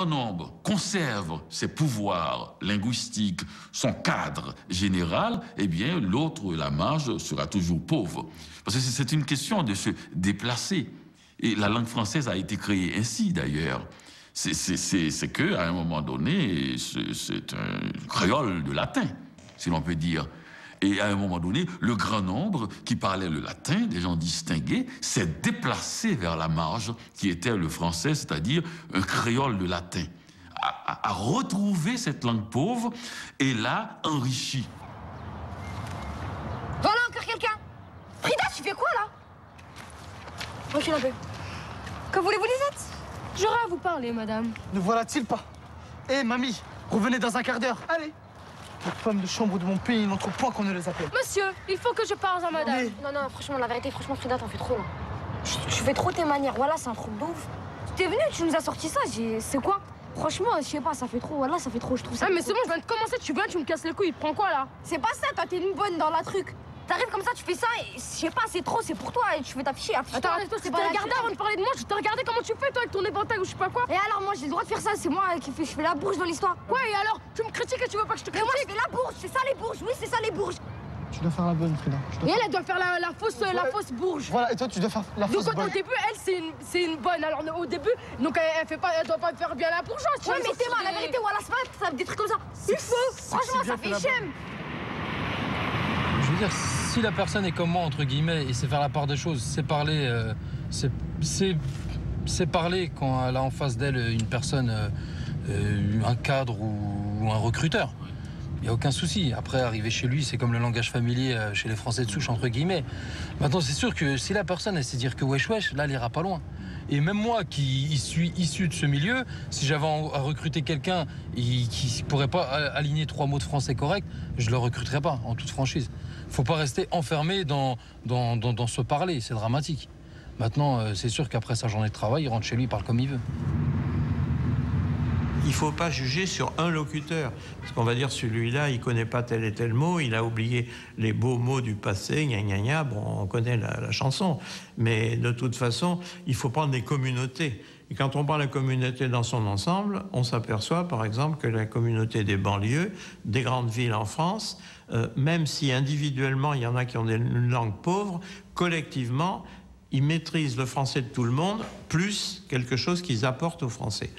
Un nombre conserve ses pouvoirs linguistiques, son cadre général, eh bien, l'autre, la marge, sera toujours pauvre. Parce que c'est une question de se déplacer. Et la langue française a été créée ainsi, d'ailleurs. C'est qu'à un moment donné, c'est un créole de latin, si l'on peut dire. Et à un moment donné, le grand nombre qui parlait le latin, des gens distingués, s'est déplacé vers la marge qui était le français, c'est-à-dire un créole de latin, a retrouvé cette langue pauvre et l'a enrichie. Voilà encore quelqu'un. Frida, tu fais quoi là? Recule un peu. Que voulez-vous, Lisette? J'aurais à vous parler, madame. Ne voilà-t-il pas? Eh, mamie, revenez dans un quart d'heure. Allez. Les femmes de chambre de mon pays n'entrent point qu'on ne les appelle. Monsieur, il faut que je parle à madame. Mais... Non, franchement, la vérité, franchement, Frida, t'en fais trop, là. Tu fais trop tes manières, voilà, c'est un truc de ouf. T'es venu, tu nous as sorti ça, c'est quoi? Franchement, je sais pas, ça fait trop, voilà, ça fait trop, je trouve ça. Ah, mais c'est bon, je viens de commencer, tu viens, tu me casses les couilles, prends quoi, là? C'est pas ça, toi, t'es une bonne dans la truc. T'arrives comme ça, tu fais ça, et je sais pas, c'est trop, c'est pour toi, et tu fais t'afficher. Attends, arrête-toi, je t'ai regardé avant de parler de moi, je t'ai regardé comment tu fais, toi, avec ton éventail ou je sais pas quoi. Et alors, moi, j'ai le droit de faire ça, c'est moi qui fais, je fais la bourge dans l'histoire. Ouais, et alors, tu me critiques et tu veux pas que je te critique? Mais moi, je fais la bourge, c'est ça les bourges, oui, c'est ça les bourges. Tu dois faire la bonne, Frida. Et elle doit faire la fausse bourge. Voilà, et toi, tu dois faire la fausse bonne. Donc, au début, elle, c'est une bonne. Alors, au début, donc, elle doit pas faire bien la bourgeoise. Ouais, mais t'es mal, la vérité, voilà, c'est pas ça, des trucs comme ça. Il faut, franchement, ça fait chème. Je veux dire, si la personne est comme moi, entre guillemets, et sait faire la part des choses, c'est parler, c'est parler quand elle a en face d'elle une personne, un cadre ou un recruteur. Il n'y a aucun souci. Après, arriver chez lui, c'est comme le langage familier chez les Français de souche, entre guillemets. Maintenant, c'est sûr que si la personne, elle sait dire que wesh wesh, là, elle ira pas loin. Et même moi, qui suis issu de ce milieu, si j'avais à recruter quelqu'un qui ne pourrait pas aligner 3 mots de français corrects, je ne le recruterais pas, en toute franchise. Il ne faut pas rester enfermé dans ce parler, c'est dramatique. Maintenant, c'est sûr qu'après sa journée de travail, il rentre chez lui, il parle comme il veut. Il ne faut pas juger sur un locuteur. Parce qu'on va dire, celui-là, il ne connaît pas tel et tel mot, il a oublié les beaux mots du passé, gna gna gna. Bon, on connaît la chanson. Mais de toute façon, il faut prendre les communautés. Et quand on prend la communauté dans son ensemble, on s'aperçoit, par exemple, que la communauté des banlieues, des grandes villes en France, même si individuellement, il y en a qui ont une langue pauvre, collectivement, ils maîtrisent le français de tout le monde, plus quelque chose qu'ils apportent aux Français.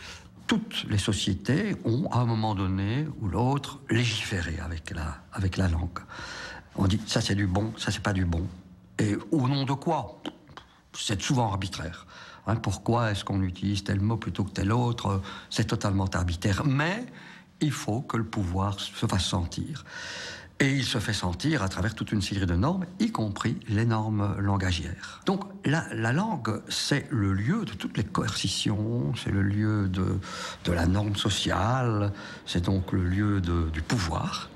Toutes les sociétés ont, à un moment donné ou l'autre, légiféré avec la langue. On dit, ça c'est du bon, ça c'est pas du bon. Et au nom de quoi? C'est souvent arbitraire. Hein, pourquoi est-ce qu'on utilise tel mot plutôt que tel autre? C'est totalement arbitraire. Mais il faut que le pouvoir se fasse sentir. Et il se fait sentir à travers toute une série de normes, y compris les normes langagières. Donc la langue, c'est le lieu de toutes les coercitions, c'est le lieu de la norme sociale, c'est donc le lieu du pouvoir.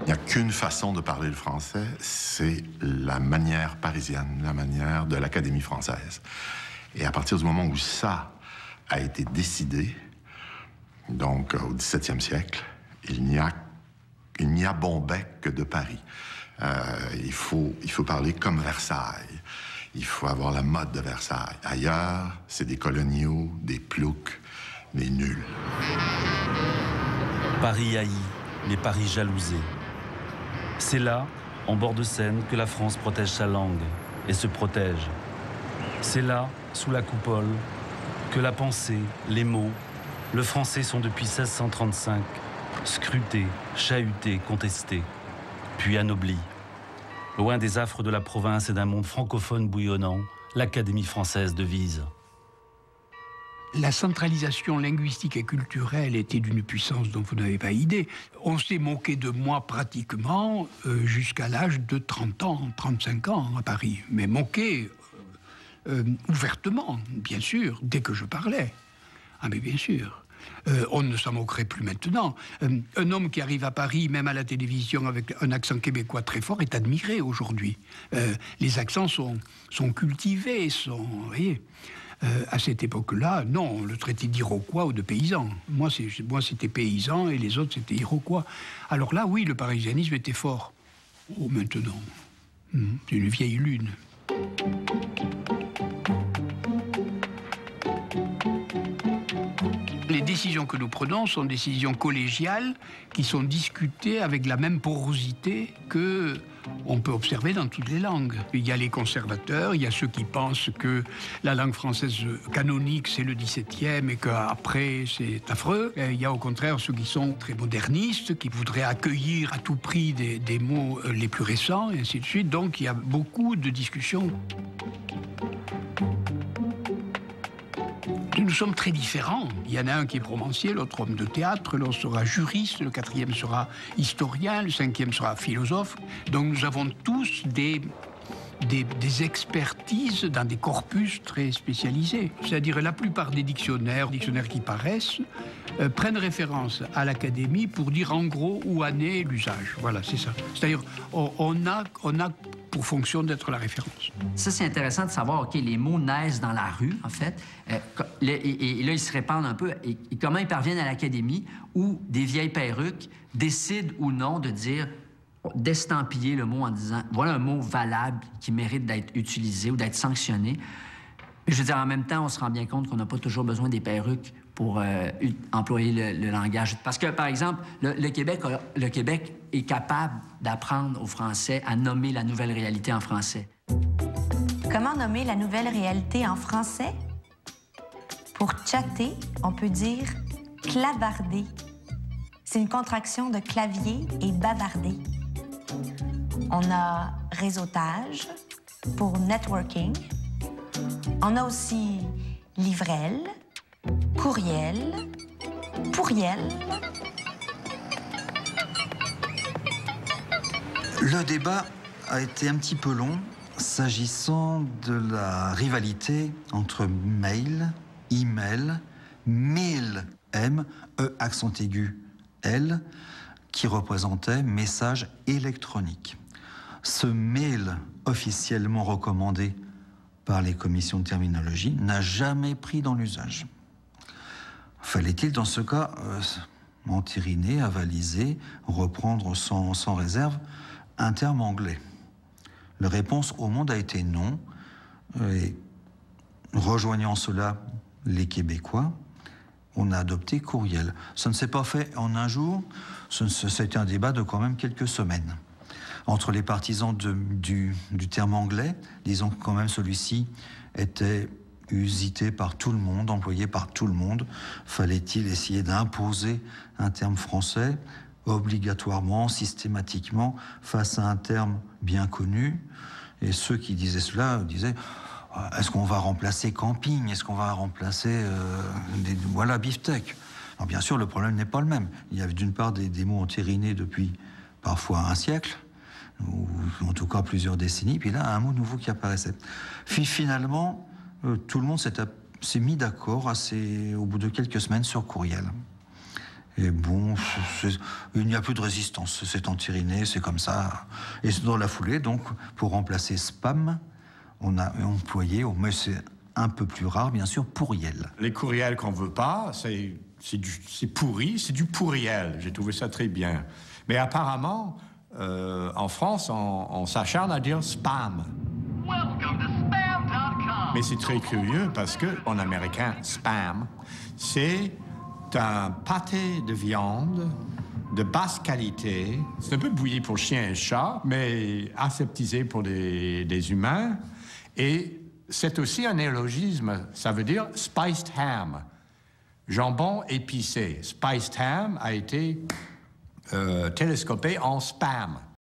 Il n'y a qu'une façon de parler le français, c'est la manière parisienne, la manière de l'Académie française. Et à partir du moment où ça a été décidé, donc au XVIIe siècle, il n'y a bon bec que de Paris. Il faut parler comme Versailles. Il faut avoir la mode de Versailles. Ailleurs, c'est des coloniaux, des ploucs, des nuls. Paris haï, mais Paris jalousé. C'est là, en bord de Seine, que la France protège sa langue et se protège. C'est là, sous la coupole, que la pensée, les mots, le français sont depuis 1635 scrutés, chahutés, contestés, puis anoblis. Loin des affres de la province et d'un monde francophone bouillonnant, l'Académie française devise. La centralisation linguistique et culturelle était d'une puissance dont vous n'avez pas idée. On s'est moqué de moi pratiquement jusqu'à l'âge de 30 ans, 35 ans à Paris. Mais moqué ouvertement, bien sûr, dès que je parlais. Ah mais bien sûr. On ne s'en moquerait plus maintenant. Un homme qui arrive à Paris, même à la télévision, avec un accent québécois très fort, est admiré aujourd'hui. Les accents sont cultivés, vous voyez. À cette époque-là, non, on le traitait d'Iroquois ou de paysan. Moi, c'était paysan et les autres, c'était Iroquois. Alors là, oui, le parisianisme était fort. Oh, maintenant, c'est une vieille lune. Les décisions que nous prenons sont des décisions collégiales qui sont discutées avec la même porosité que on peut observer dans toutes les langues. Il y a les conservateurs, il y a ceux qui pensent que la langue française canonique, c'est le XVIIe et qu'après, c'est affreux. Et il y a au contraire ceux qui sont très modernistes, qui voudraient accueillir à tout prix des mots les plus récents, et ainsi de suite. Donc il y a beaucoup de discussions. Nous sommes très différents. Il y en a un qui est romancier, l'autre homme de théâtre, l'autre sera juriste, le quatrième sera historien, le cinquième sera philosophe. Donc nous avons tous des expertises dans des corpus très spécialisés. C'est-à-dire la plupart des dictionnaires qui paraissent, prennent référence à l'académie pour dire en gros où en est l'usage. Voilà, c'est ça. C'est-à-dire on a pour fonction d'être la référence. Ça, c'est intéressant de savoir, OK, les mots naissent dans la rue, en fait, et là, ils se répandent un peu. Et comment ils parviennent à l'académie où des vieilles perruques décident ou non de dire, d'estampiller le mot en disant, voilà un mot valable qui mérite d'être utilisé ou d'être sanctionné. Je veux dire, en même temps, on se rend bien compte qu'on n'a pas toujours besoin des perruques pour employer le langage. Parce que, par exemple, le Québec est capable d'apprendre aux Français à nommer la nouvelle réalité en français. Comment nommer la nouvelle réalité en français? Pour chatter, on peut dire clavarder. C'est une contraction de clavier et bavarder. On a réseautage pour networking. On a aussi livrel, courriel, pourriel. Le débat a été un petit peu long s'agissant de la rivalité entre mail, email, mail, M, E accent aigu, L, qui représentait message électronique. Ce mail officiellement recommandé par les commissions de terminologie n'a jamais pris dans l'usage. Fallait-il dans ce cas entériner, avaliser, reprendre sans réserve un terme anglais? La réponse au monde a été non, et rejoignant cela les Québécois, on a adopté courriel. Ça ne s'est pas fait en un jour, ça a été un débat de quand même quelques semaines. Entre les partisans du terme anglais, disons que quand même celui-ci était usité par tout le monde, employé par tout le monde, fallait-il essayer d'imposer un terme français obligatoirement, systématiquement, face à un terme bien connu? Et ceux qui disaient cela disaient: est-ce qu'on va remplacer camping? Est-ce qu'on va remplacer voilà, beefsteak? Alors bien sûr, le problème n'est pas le même. Il y avait d'une part des mots entérinés depuis parfois un siècle, ou en tout cas plusieurs décennies, puis là, un mot nouveau qui apparaissait. Finalement, tout le monde s'est mis d'accord au bout de quelques semaines sur courriel. Et bon, il n'y a plus de résistance, c'est entériné, c'est comme ça. Et dans la foulée, donc, pour remplacer spam, on a employé, mais c'est un peu plus rare, bien sûr, pourriel. Les courriels qu'on ne veut pas, c'est pourri, c'est du pourriel. J'ai trouvé ça très bien. Mais apparemment, en France, on s'acharne à dire spam. Mais c'est très curieux parce que, en américain, spam, c'est un pâté de viande de basse qualité. C'est un peu bouilli pour chiens et chats, mais aseptisé pour des humains. Et c'est aussi un néologisme. Ça veut dire spiced ham, jambon épicé. Spiced ham a été télescopé en spam.